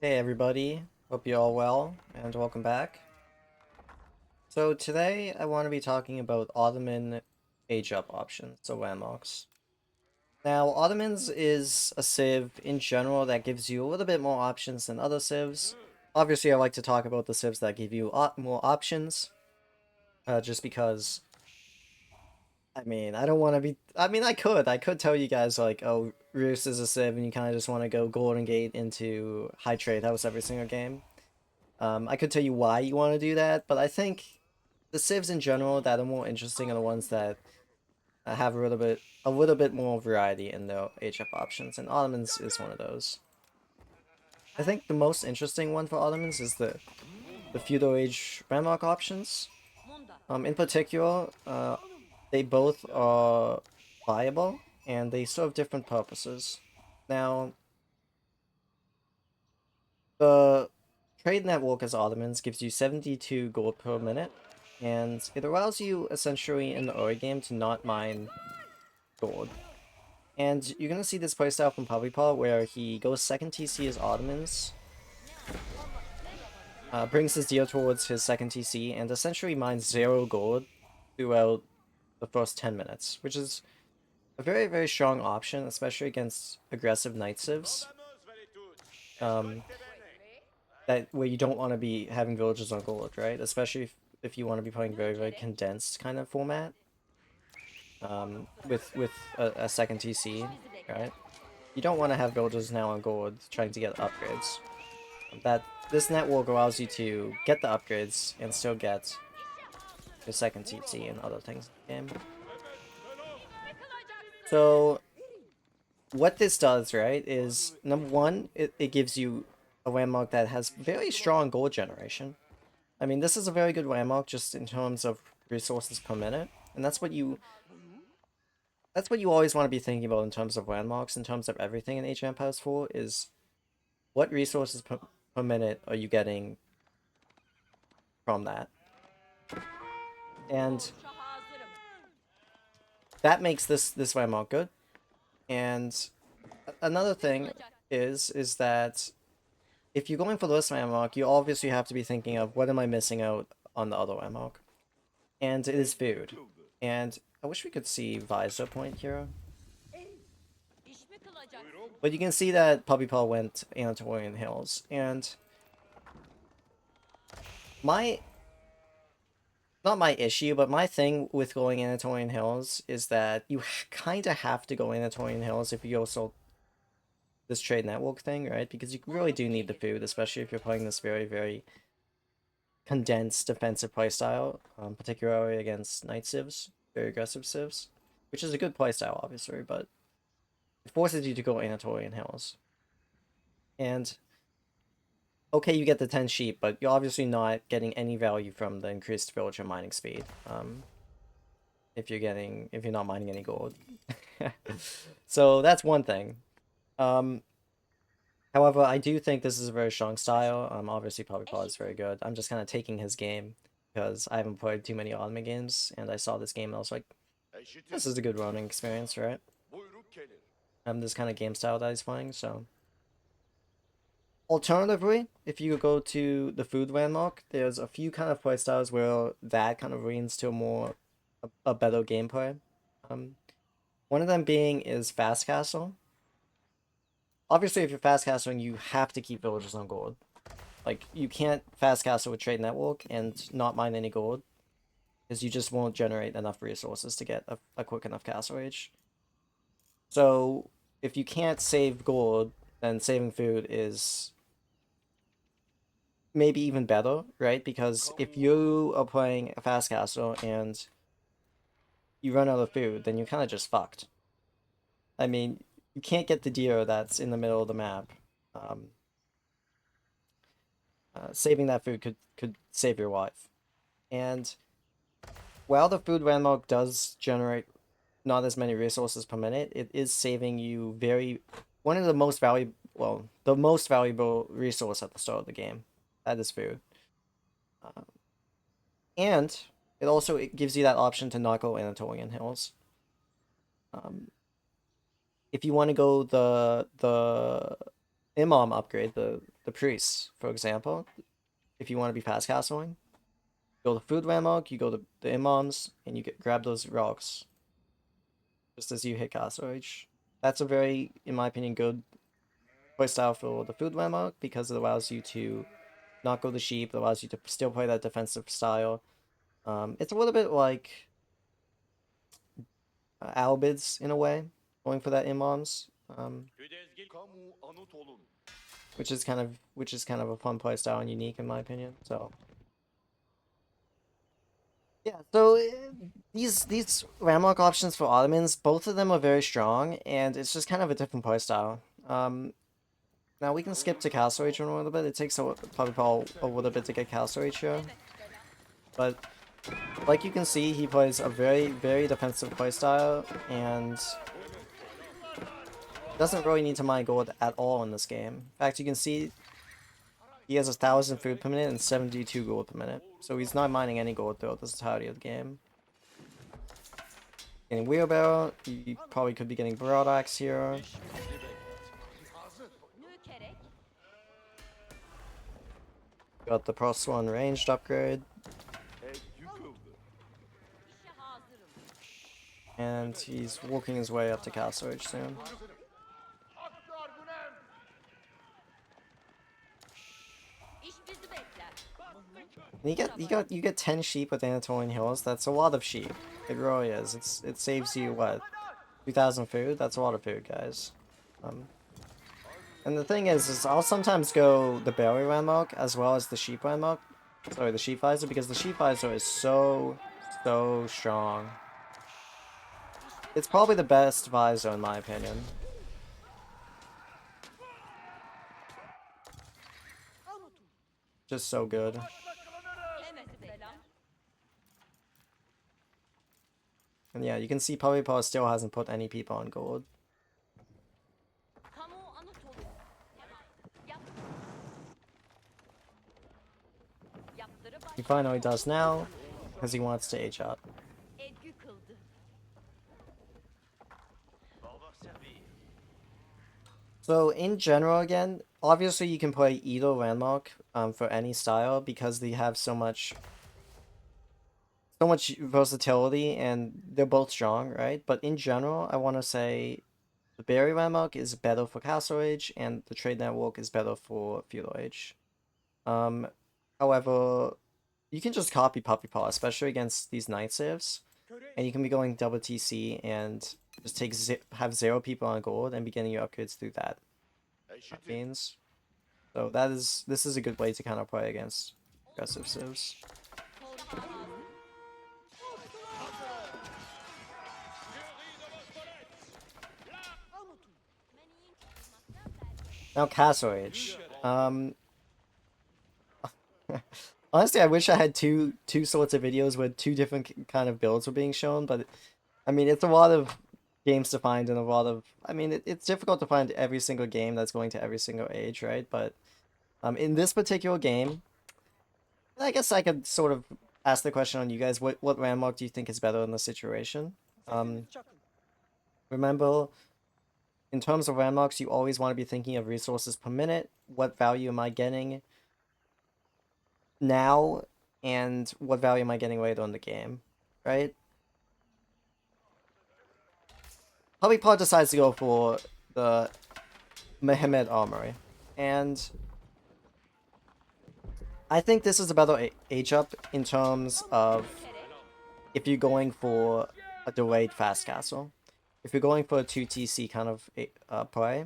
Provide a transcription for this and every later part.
Hey everybody, hope you're all well, and welcome back. So today I want to be talking about Ottoman age-up options, so landmarks. Now, Ottomans is a civ in general that gives you a little bit more options than other civs. Obviously, I like to talk about the civs that give you more options, just because, I don't want to be, I could tell you guys like, oh, Roost is a civ and you kind of just want to go Golden Gate into High Trade House every single game. I could tell you why you want to do that, but I think the civs in general that are more interesting are the ones that have a little bit more variety in their HF options, and Ottomans is one of those. I think the most interesting one for Ottomans is the feudal age landmark options. In particular, they both are viable and they serve different purposes. Now, the trade network as Ottomans gives you 72 gold per minute, and it allows you essentially in the early game to not mine gold. And you're gonna see this playstyle from Paul where he goes second TC as Ottomans, brings his deal towards his second TC, and essentially mines 0 gold throughout the first 10 minutes, which is a very, very strong option, especially against aggressive knight civs. Um, that where you don't want to be having villages on gold, right? Especially if you want to be playing very, very condensed kind of format. With a second TC, right? You don't want to have villages now on gold trying to get upgrades. That this network allows you to get the upgrades and still get your second TC and other things in the game. So what this does, right, is number one, it gives you a landmark that has very strong gold generation. I mean, this is a very good landmark just in terms of resources per minute, and that's what you always want to be thinking about in terms of landmarks, in terms of everything in Age of Empires 4, is what resources per minute are you getting from that? And that makes this landmark good. And another thing is that if you're going for this landmark, you obviously have to be thinking of what am I missing out on the other landmark? And it is food. And I wish we could see Vizier point here. But you can see that Puppy Paw went Anatolian Hills. And my not my issue, but my thing with going Anatolian Hills is that you kind of have to go Anatolian Hills if you go so this trade network thing, right? Because you really do need the food, especially if you're playing this very, very condensed defensive playstyle, particularly against Knight Civs, very aggressive Civs, which is a good playstyle, obviously, but it forces you to go Anatolian Hills. And okay, you get the 10 sheep, but you're obviously not getting any value from the increased villager mining speed. If you're not mining any gold. So that's one thing. Um, However, I do think this is a very strong style. Obviously, Puppy Paw is very good. I'm just kind of taking his game because I haven't played too many Ottoman games, and I saw this game and I was like, this is a good running experience, right? This kind of game style that he's playing, so. Alternatively, if you go to the food landmark, there's a few kind of play styles where that kind of leans to a better gameplay. Um, One of them being is Fast Castle. Obviously, if you're fast castling, you have to keep villagers on gold. Like, you can't fast castle with Trade Network and not mine any gold, because you just won't generate enough resources to get a quick enough castle age. So, if you can't save gold, then saving food is maybe even better, right? Because if you are playing a fast castle and you run out of food, then you're kind of just fucked. I mean, you can't get the deer that's in the middle of the map. Um, Saving that food could save your life. And while the food landmark does generate not as many resources per minute, it is saving you one of the most valuable, well, the most valuable resource at the start of the game. That is food. Uh, and it gives you that option to not go Anatolian Hills. Um, if you want to go imam upgrade, the priest, for example, if you want to be fast castling, go to food ramok, you go to the imams, and you grab those rocks just as you hit castle age. That's a very, in my opinion, good playstyle for the food ramok because it allows you to not go the sheep, it allows you to still play that defensive style. It's a little bit like Albids in a way, going for that imams, which is kind of a fun playstyle and unique in my opinion. So yeah, so these ramlock options for Ottomans, both of them are very strong, and it's just kind of a different playstyle. Now we can skip to Castle Age in a little bit. It takes probably a little bit to get Castle Age here, but like you can see, he plays a very, very defensive playstyle, and doesn't really need to mine gold at all in this game. In fact, you can see he has 1,000 food per minute and 72 gold per minute, so he's not mining any gold throughout this entirety of the game. Getting wheelbarrow, you probably could be getting broad axe here. Got the +1 ranged upgrade. And he's walking his way up to Castle Age soon. And you get 10 sheep with Anatolian Hills. That's a lot of sheep. It really is. It saves you what, 2,000 food? That's a lot of food, guys. And the thing is I'll sometimes go the berry ramok as well as the sheep ramok. Sorry, the sheep visor, because the sheep visor is so strong. It's probably the best visor in my opinion. Just so good. And yeah, you can see Paul still hasn't put any people on gold. He finally does now, because he wants to age up. So in general, again, obviously you can play either landmark for any style because they have so much versatility and they're both strong, right? But in general, I want to say the berry landmark is better for Castle Age and the trade network is better for Feudal Age. However, you can just copy Puppy Paw, especially against these Night Civs, and you can be going double TC and just have 0 people on gold and be getting your upgrades through that means. So this is a good way to kind of play against aggressive civs. Now Castle Age. Honestly, I wish I had two sorts of videos where 2 different kind of builds were being shown, but I mean, it's a lot of games to find and a lot of... I mean, it's difficult to find every single game that's going to every single age, right? But in this particular game, I guess I could sort of ask the question on you guys. What landmark do you think is better in this situation? Remember, in terms of landmarks, you always want to be thinking of resources per minute. What value am I getting now, and what value am I getting later in the game, right? Probably Pod decides to go for the Imperial Armory, and I think this is a better age up in terms of if you're going for a delayed fast castle. If you're going for a 2TC kind of play,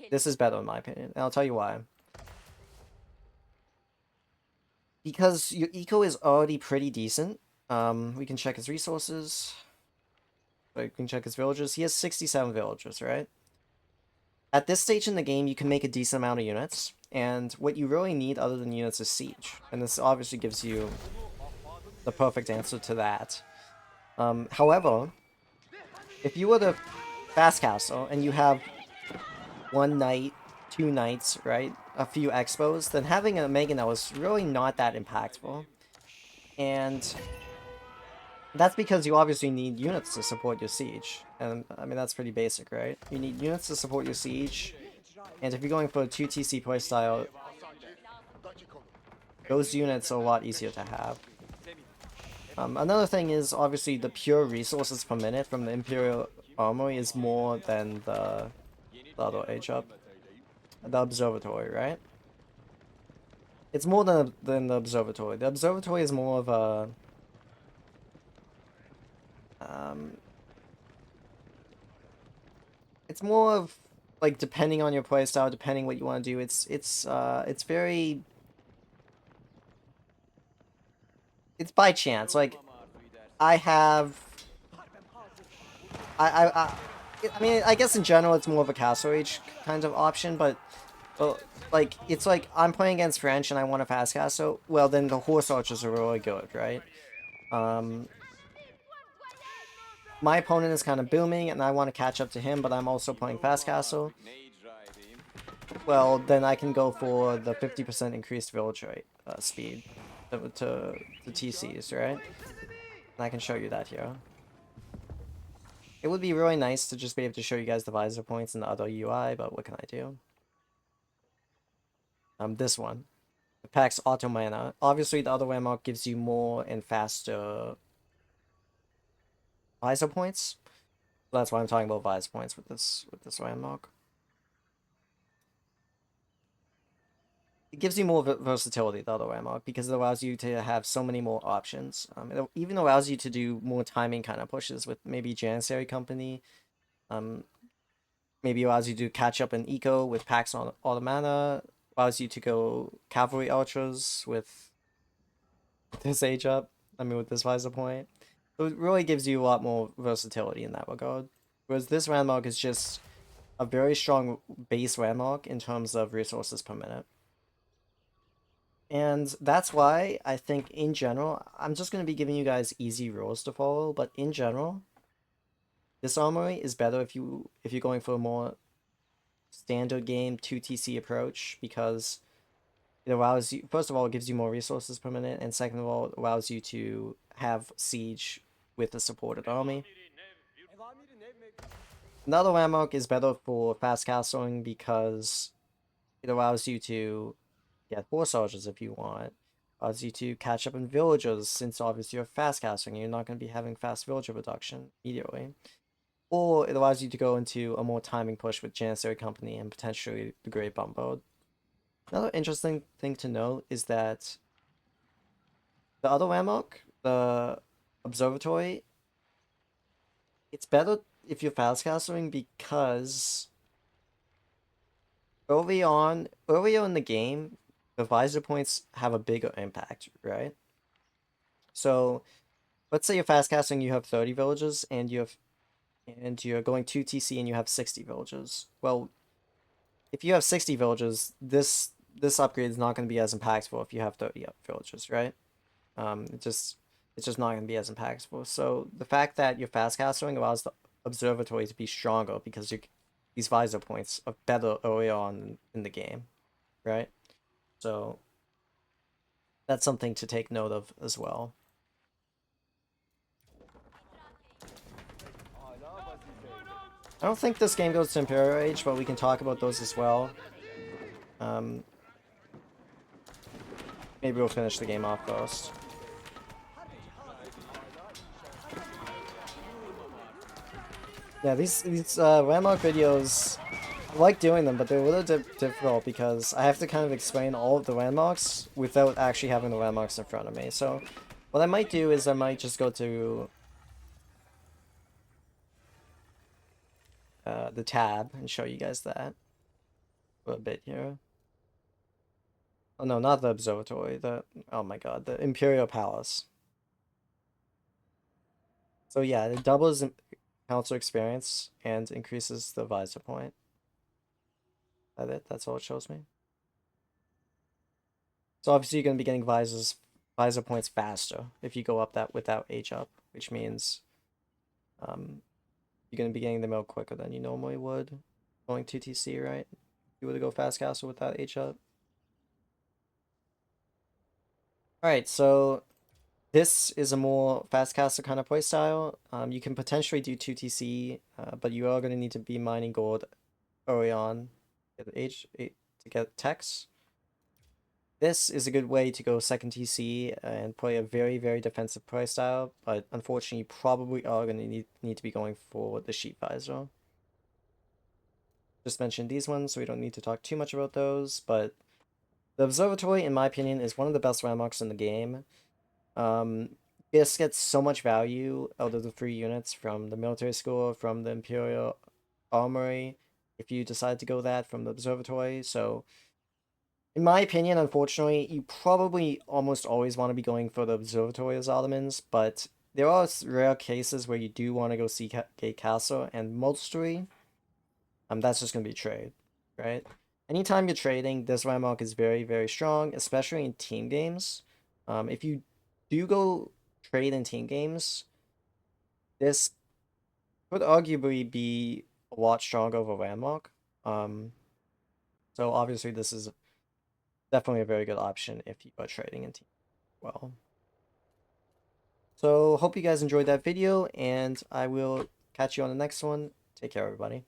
this is better in my opinion, and I'll tell you why. Because your eco is already pretty decent. We can check his resources. We can check his villagers. He has 67 villagers, right? At this stage in the game, you can make a decent amount of units, and what you really need other than units is siege. And this obviously gives you the perfect answer to that. However, if you were to fast castle and you have 1 knight, 2 knights, right? A few expos, then having a Mega Nell is really not that impactful. And that's because you obviously need units to support your siege. And I mean, that's pretty basic, right? You need units to support your siege. And if you're going for a 2TC playstyle, those units are a lot easier to have. Another thing is, obviously, the pure resources per minute from the Imperial Armory is more than the other age up. The observatory, right? It's more than the observatory. The observatory is more of a it's more of like depending on your playstyle, depending what you want to do. It's very it's by chance. Like I have I mean I guess in general it's more of a castle age kind of option, but like it's like I'm playing against French and I want a fast castle. Well, then the horse archers are really good, right? My opponent is kind of booming and I want to catch up to him, but I'm also playing fast castle. Well, then I can go for the 50% increased village rate speed to TCs, right? And I can show you that here. It would be really nice to just be able to show you guys the visor points and the other UI, but what can I do? This one. It packs Ottoman. Obviously, the other landmark gives you more and faster visor points. So that's why I'm talking about visor points with this landmark. It gives you more versatility, the other landmark, because it allows you to have so many more options. It even allows you to do more timing kind of pushes with maybe Janissary Company. Maybe allows you to catch up in eco with packs on Ottoman. Allows you to go cavalry ultras with this age up. I mean, with this visor point. So it really gives you a lot more versatility in that regard. Whereas this landmark is just a very strong base landmark in terms of resources per minute. And that's why I think in general, I'm just going to be giving you guys easy rules to follow, but in general, this armory is better if you're going for a more standard game 2TC approach, because it allows you, first of all, it gives you more resources per minute, and second of all, it allows you to have siege with a supported army. Another landmark is better for fast castling because it allows you to get horse soldiers if you want. Allows you to catch up in villagers, since obviously you're fast casting, you're not going to be having fast villager production immediately. Or it allows you to go into a more timing push with Janissary Company and potentially the Great Bumboat. Another interesting thing to note is that the other landmark, the observatory, it's better if you're fast casting because earlier in the game, the visor points have a bigger impact, right? So let's say you're fast casting, you have 30 villages, and you're going 2TC and you have 60 villages. Well, if you have 60 villages, this upgrade is not going to be as impactful if you have 30 villages, right? It's just not going to be as impactful. So the fact that you're fast casting allows the observatory to be stronger because these visor points are better early on in the game, right? So that's something to take note of as well. I don't think this game goes to Imperial Age, but we can talk about those as well. Maybe we'll finish the game off first. Yeah, these landmark videos, I like doing them, but they're a little difficult because I have to kind of explain all of the landmarks without actually having the landmarks in front of me. So what I might do is I might just go to the tab and show you guys that for a bit here. Oh no, not the observatory. Oh my god, the Imperial Palace. So yeah, it doubles council experience and increases the visor point. That's it. That's all it shows me. So obviously you're gonna be getting visor points faster if you go up that without age up, which means you're gonna be getting them out quicker than you normally would going 2TC, right? You would go fast castle without age up. Alright, so this is a more fast castle kind of playstyle. You can potentially do 2TC, but you are going to need to be mining gold early on to get techs. This is a good way to go second TC and play a very, very defensive play style, but unfortunately you probably are going to need to be going for the sheep visor. Just mentioned these ones, so we don't need to talk too much about those, but the observatory, in my opinion, is one of the best landmarks in the game. This gets so much value out of the 3 units from the military school, from the Imperial Armory, if you decide to go that from the observatory. So, in my opinion, unfortunately, you probably almost always want to be going for the observatory as Ottomans, but there are rare cases where you do want to go Seagate Castle, and mostly, that's just going to be trade, right? Anytime you're trading, this landmark is very, very strong, especially in team games. If you do go trade in team games, this could arguably be a lot stronger of a landmark. So obviously this is definitely a very good option if you are trading in team. Well, so hope you guys enjoyed that video, and I will catch you on the next one. Take care, everybody.